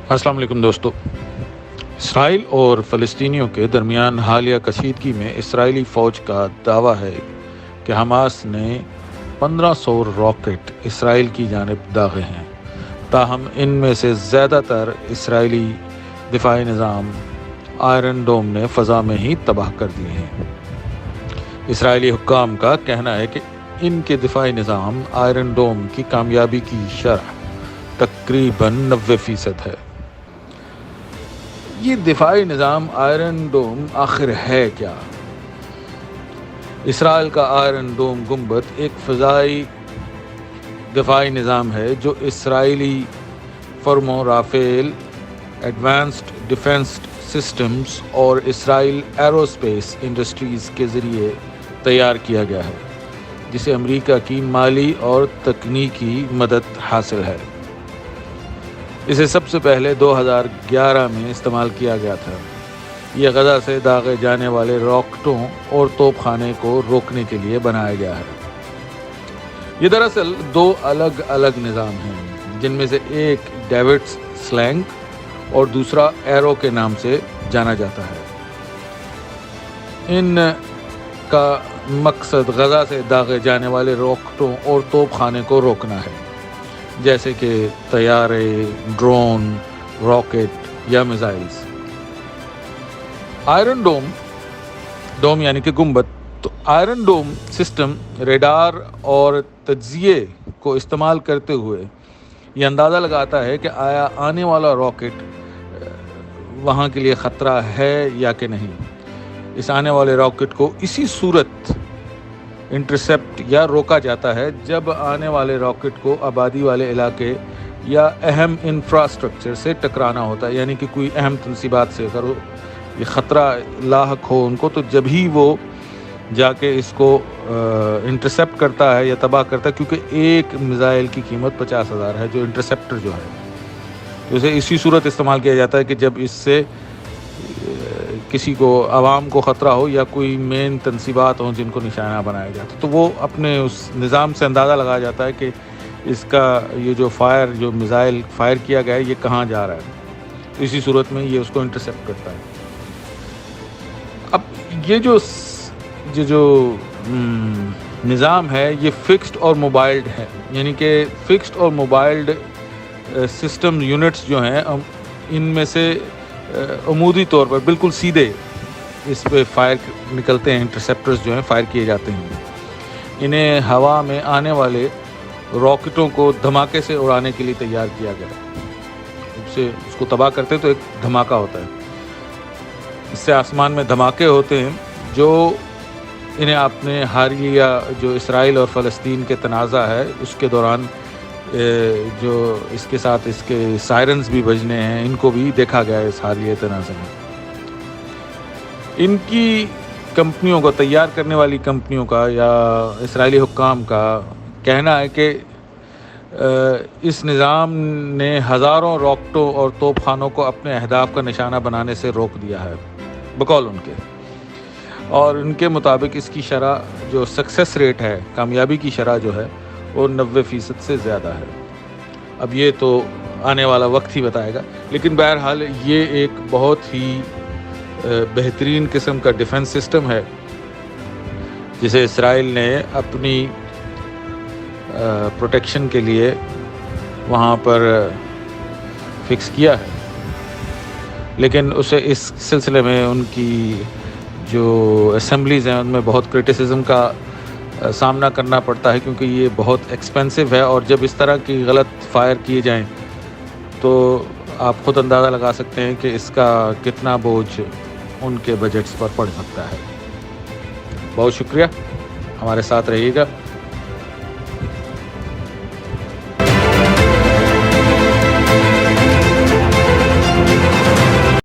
السلام علیکم دوستو۔ اسرائیل اور فلسطینیوں کے درمیان حالیہ کشیدگی میں اسرائیلی فوج کا دعویٰ ہے کہ حماس نے 1500 راکٹ اسرائیل کی جانب داغے ہیں، تاہم ان میں سے زیادہ تر اسرائیلی دفاعی نظام آئرن ڈوم نے فضا میں ہی تباہ کر دیے ہیں۔ اسرائیلی حکام کا کہنا ہے کہ ان کے دفاعی نظام آئرن ڈوم کی کامیابی کی شرح تقریباً 90% ہے۔ یہ دفاعی نظام آئرن ڈوم آخر ہے کیا؟ اسرائیل کا آئرن ڈوم گنبد ایک فضائی دفاعی نظام ہے جو اسرائیلی فرموں رافیل ایڈوانسڈ ڈیفنس سسٹمز اور اسرائیل ایروسپیس انڈسٹریز کے ذریعے تیار کیا گیا ہے، جسے امریکہ کی مالی اور تکنیکی مدد حاصل ہے۔ اسے سب سے پہلے 2011 میں استعمال کیا گیا تھا۔ یہ غزہ سے داغے جانے والے راکٹوں اور توپ خانے کو روکنے کے لیے بنایا گیا ہے۔ یہ دراصل دو الگ الگ نظام ہیں، جن میں سے ایک ڈیوڈس سلنگ اور دوسرا ایرو کے نام سے جانا جاتا ہے۔ ان کا مقصد غزہ سے داغے جانے والے راکٹوں اور توپ خانے کو روکنا ہے، جیسے کہ طیارے، ڈرون، راکٹ یا میزائلز۔ آئرن ڈوم یعنی کہ گنبد، تو آئرن ڈوم سسٹم ریڈار اور تجزیے کو استعمال کرتے ہوئے یہ اندازہ لگاتا ہے کہ آیا آنے والا راکٹ وہاں کے لیے خطرہ ہے یا کہ نہیں۔ اس آنے والے راکٹ کو اسی صورت انٹرسیپٹ یا روکا جاتا ہے جب آنے والے راکٹ کو آبادی والے علاقے یا اہم انفراسٹرکچر سے ٹکرانا ہوتا ہے، یعنی کہ کوئی اہم تنصیبات سے اگر یہ خطرہ لاحق ہو ان کو، تو جب ہی وہ جا کے اس کو انٹرسیپٹ کرتا ہے یا تباہ کرتا ہے، کیونکہ ایک میزائل کی قیمت 50,000 ہے، جو انٹرسیپٹر جو ہے، تو اسے اسی صورت استعمال کیا جاتا ہے کہ جب اس سے کسی کو عوام کو خطرہ ہو یا کوئی مین تنصیبات ہوں جن کو نشانہ بنایا جاتا ہے، تو وہ اپنے اس نظام سے اندازہ لگایا جاتا ہے کہ اس کا یہ جو میزائل فائر کیا گیا ہے یہ کہاں جا رہا ہے۔ اسی صورت میں یہ اس کو انٹرسیپٹ کرتا ہے۔ اب یہ جو نظام ہے یہ فکسڈ اور موبائلڈ ہے، یعنی کہ فکسڈ اور موبائلڈ سسٹم یونٹس جو ہیں ان میں سے عمودی طور پر بالکل سیدھے اس پہ فائر نکلتے ہیں، انٹرسیپٹرز جو ہیں فائر کیے جاتے ہیں۔ انہیں ہوا میں آنے والے راکٹوں کو دھماکے سے اڑانے کے لیے تیار کیا گیا ہے۔ اس کو تباہ کرتے تو ایک دھماکہ ہوتا ہے، اس سے آسمان میں دھماکے ہوتے ہیں جو انہیں اپنے حالیہ جو اسرائیل اور فلسطین کے تنازع ہے اس کے دوران جو اس کے ساتھ اس کے سائرنز بھی بجنے ہیں، ان کو بھی دیکھا گیا ہے اس حالیہ تنازع میں۔ ان کی کمپنیوں کو تیار کرنے والی کمپنیوں کا یا اسرائیلی حکام کا کہنا ہے کہ اس نظام نے ہزاروں راکٹوں اور توپ خانوں کو اپنے اہداف کا نشانہ بنانے سے روک دیا ہے، بقول ان کے، اور ان کے مطابق اس کی شرح جو سکسیس ریٹ ہے، کامیابی کی شرح جو ہے وہ 90% سے زیادہ ہے۔ اب یہ تو آنے والا وقت ہی بتائے گا، لیکن بہرحال یہ ایک بہت ہی بہترین قسم کا ڈیفنس سسٹم ہے جسے اسرائیل نے اپنی پروٹیکشن کے لیے وہاں پر فکس کیا ہے، لیکن اسے اس سلسلے میں ان کی جو اسمبلیز ہیں ان میں بہت کرٹیسزم کا سامنا کرنا پڑتا ہے، کیونکہ یہ بہت ایکسپینسو ہے، اور جب اس طرح کی غلط فائر کیے جائیں تو آپ خود اندازہ لگا سکتے ہیں کہ اس کا کتنا بوجھ ان کے بجٹس پر پڑ سکتا ہے۔ بہت شکریہ، ہمارے ساتھ رہیے گا۔